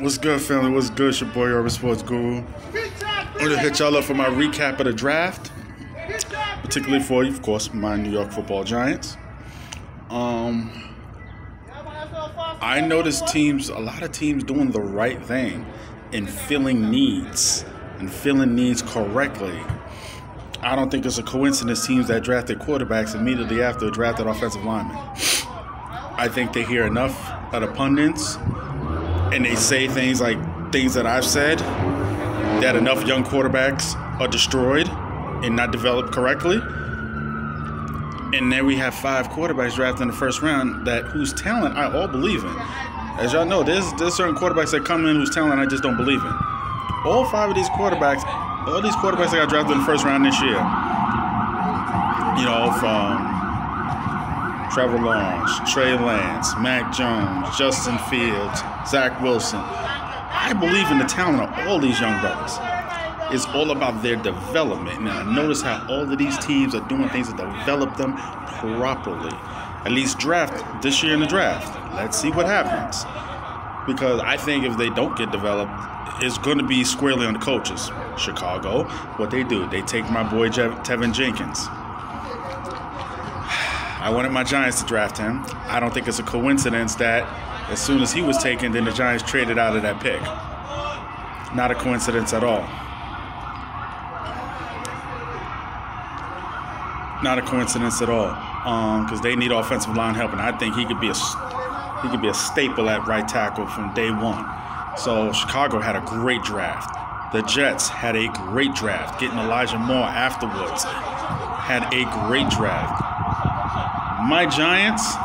What's good, family? What's good? It's your boy, Urban Sports Guru. I'm going to hit y'all up for my recap of the draft, particularly for, of course, my New York Football Giants. I noticed a lot of teams doing the right thing and filling needs correctly. I don't think it's a coincidence teams that drafted quarterbacks immediately after drafted offensive linemen. I think they hear enough of the pundits and they say things that I've said, that enough young quarterbacks are destroyed and not developed correctly. And then we have 5 quarterbacks drafted in the first round whose talent I all believe in. As y'all know, there's certain quarterbacks that come in whose talent I just don't believe in. All 5 of these quarterbacks, all these quarterbacks that got drafted in the first round this year, from Trevor Lawrence, Trey Lance, Mac Jones, Justin Fields, Zach Wilson. I believe in the talent of all these young brothers. It's all about their development. And I notice how all of these teams are doing things to develop them properly. At least draft this year in the draft. Let's see what happens. Because I think if they don't get developed, it's going to be squarely on the coaches. Chicago, what they do, they take my boy Tevin Jenkins. I wanted my Giants to draft him. I don't think it's a coincidence that as soon as he was taken, then the Giants traded out of that pick. Not a coincidence at all. Not a coincidence at all. Because they need offensive line help, and I think he could be a staple at right tackle from day one. So Chicago had a great draft. The Jets had a great draft. Getting Elijah Moore afterwards had a great draft. My Giants,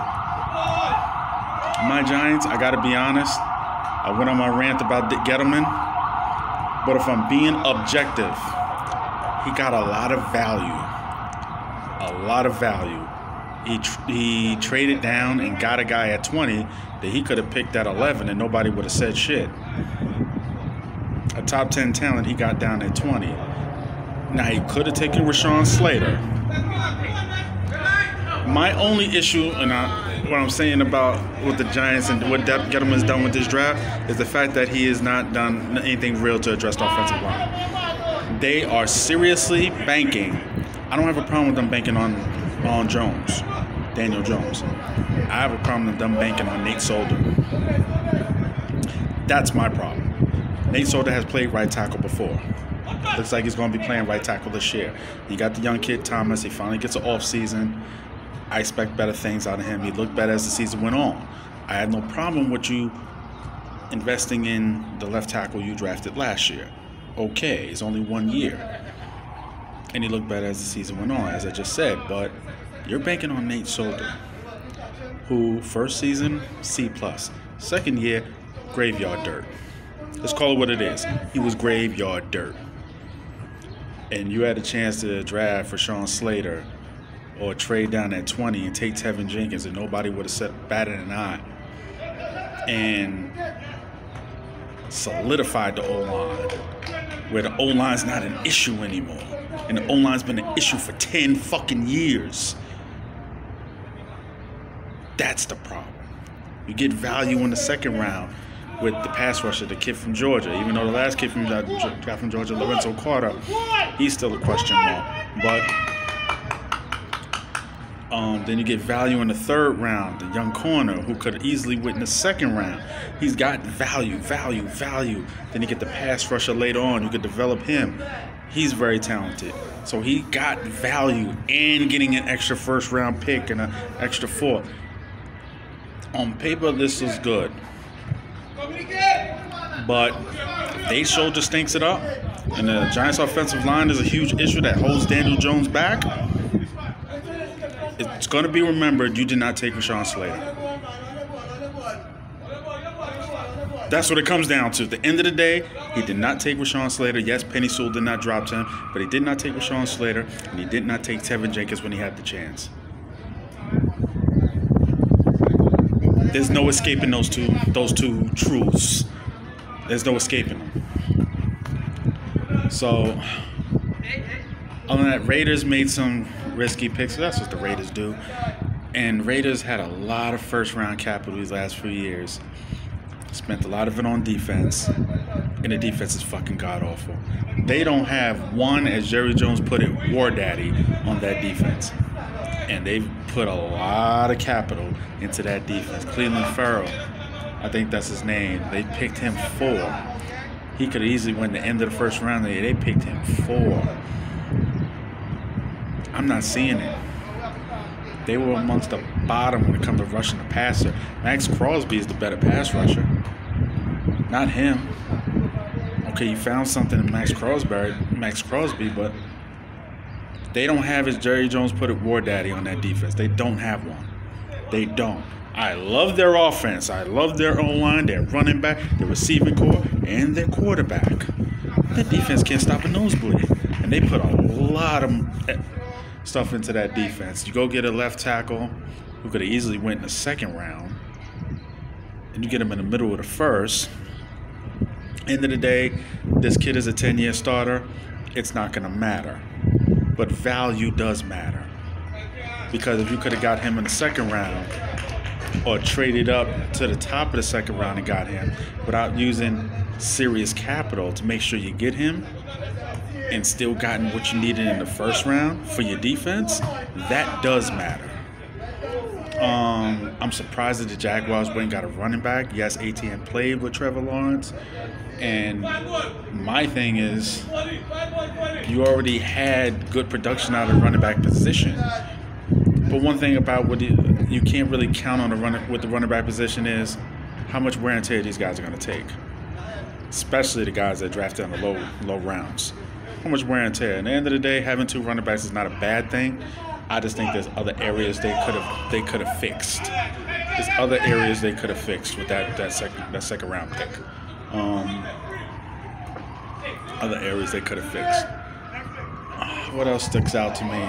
I got to be honest, I went on my rant about Gettleman, but if I'm being objective, he got a lot of value. He traded down and got a guy at 20 that he could have picked at 11 and nobody would have said shit. A top 10 talent he got down at 20. Now, he could have taken Rashawn Slater. My only issue, and what I'm saying about with the Giants and what Gettleman's done with this draft, is the fact that he has not done anything real to address the offensive line. They are seriously banking. I don't have a problem with them banking on Jones, Daniel Jones. I have a problem with them banking on Nate Solder. That's my problem. Nate Solder has played right tackle before. Looks like he's going to be playing right tackle this year. You got the young kid, Thomas. He finally gets an off season. I expect better things out of him. He looked better as the season went on. I had no problem with you investing in the left tackle you drafted last year. Okay, it's only 1 year. And he looked better as the season went on, as I just said. But you're banking on Nate Solder, who first season, C+. Second year, graveyard dirt. Let's call it what it is. He was graveyard dirt. And you had a chance to draft Rashawn Slater or trade down at 20 and take Tevin Jenkins, and nobody would have batted an eye. And solidified the O-line, where the O-line's not an issue anymore. And the O-line's been an issue for 10 fucking years. That's the problem. You get value in the second round with the pass rusher, the kid from Georgia. Even though the last kid from Georgia, Lorenzo Carter, he's still a question mark. But then you get value in the third round, the young corner who could easily win the second round. He's got value. Then you get the pass rusher later on. You could develop him. He's very talented. So he got value and getting an extra first round pick and an extra 4th. On paper, this is good. But if Nate Solder stinks it up, and the Giants' offensive line is a huge issue that holds Daniel Jones back, it's going to be remembered you did not take Rashawn Slater. That's what it comes down to. At the end of the day, he did not take Rashawn Slater. Yes, Penei Sewell did not drop him, but he did not take Rashawn Slater, and he did not take Tevin Jenkins when he had the chance. There's no escaping those two truths. There's no escaping them. So, other than that, Raiders made some risky picks. That's what the Raiders do. And Raiders had a lot of first-round capital these last few years. spent a lot of it on defense, and the defense is fucking god-awful. They don't have one, as Jerry Jones put it, war daddy on that defense. And they've put a lot of capital into that defense. Cleveland Ferrell, I think that's his name. They picked him 4. He could easily win the end of the first round. They picked him 4. I'm not seeing it. They were amongst the bottom when it comes to rushing the passer. Max Crosby is the better pass rusher, not him. Okay, you found something in Max Crosby, but they don't have, as Jerry Jones put it, war daddy on that defense. They don't have one. They don't. I love their offense. I love their O-line, their running back, their receiving core, and their quarterback. That defense can't stop a nosebleed. And they put a lot of stuff into that defense. You go get a left tackle who could have easily went in the second round, and you get him in the middle of the first. End of the day, this kid is a 10-year starter. It's not going to matter. But value does matter. Because if you could have got him in the second round, or traded up to the top of the second round and got him without using serious capital to make sure you get him, and still gotten what you needed in the first round for your defense, that does matter. I'm surprised that the Jaguars went and got a running back. Yes, ATN played with Trevor Lawrence. And my thing is, you already had good production out of the running back position. But one thing about what you can't really count on with the running back position is how much wear and tear these guys are going to take, especially the guys that drafted in the low rounds. How much wear and tear. At the end of the day, having 2 running backs is not a bad thing. I just think there's other areas they could have fixed. There's other areas they could have fixed with that second round pick. Other areas they could have fixed. What else sticks out to me?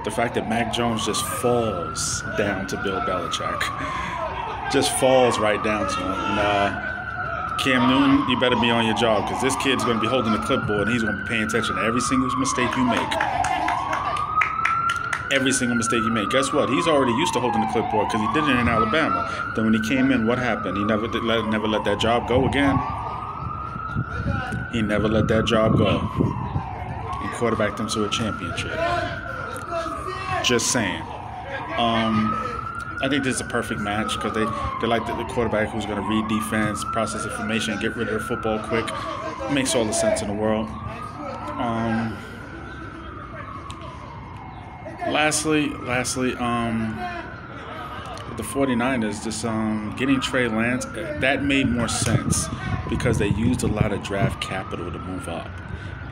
The fact that Mac Jones just falls down to Bill Belichick. Just falls right down to him. And, Cam Newton, you better be on your job, because this kid's going to be holding the clipboard and he's going to be paying attention to every single mistake you make. Every single mistake you make. Guess what? He's already used to holding the clipboard because he did it in Alabama. Then when he came in, what happened? He never let that job go again. He never let that job go. He quarterbacked them to a championship. Just saying. I think this is a perfect match because they like the quarterback who's going to read defense, process information, and get rid of the football quick. It makes all the sense in the world. Lastly, the 49ers just getting Trey Lance, that made more sense because they used a lot of draft capital to move up,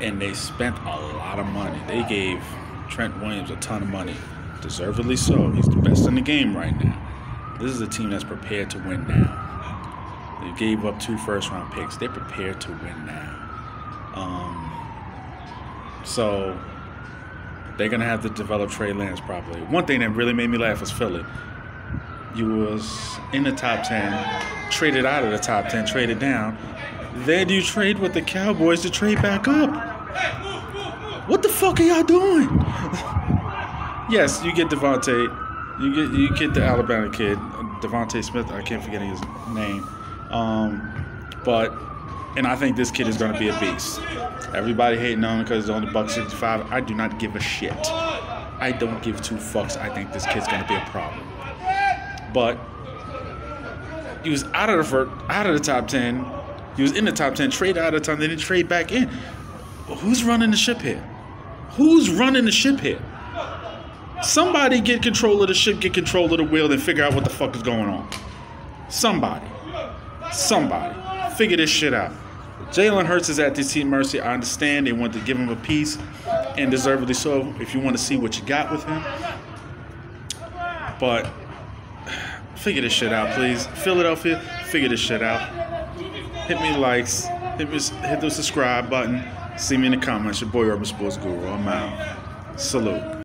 and they spent a lot of money. They gave Trent Williams a ton of money. Deservedly so. He's the best in the game right now. This is a team that's prepared to win now. They gave up 2 first-round picks. They're prepared to win now. So they're going to have to develop Trey Lance properly. One thing that really made me laugh was Philly. You was in the top 10, traded out of the top 10, traded down. Then you trade with the Cowboys to trade back up. What the fuck are y'all doing? Yes, you get Devontae. You get the Alabama kid, Devontae Smith. I can't forget his name. And I think this kid is going to be a beast. Everybody hating on him because he's on the $165. I do not give a shit. I don't give 2 fucks. I think this kid's going to be a problem. But he was out of the top 10. He was in the top 10, trade out of the top, then he trade back in. Who's running the ship here? Who's running the ship here? Somebody get control of the ship, get control of the wheel, and figure out what the fuck is going on. Somebody. Figure this shit out. Jalen Hurts is at this team mercy. I understand they want to give him a piece, and deservedly so, if you want to see what you got with him. But figure this shit out, please. Philadelphia, figure this shit out. Hit me likes. Hit the subscribe button. See me in the comments. Your boy Urban Sports Guru. I'm out. Salute.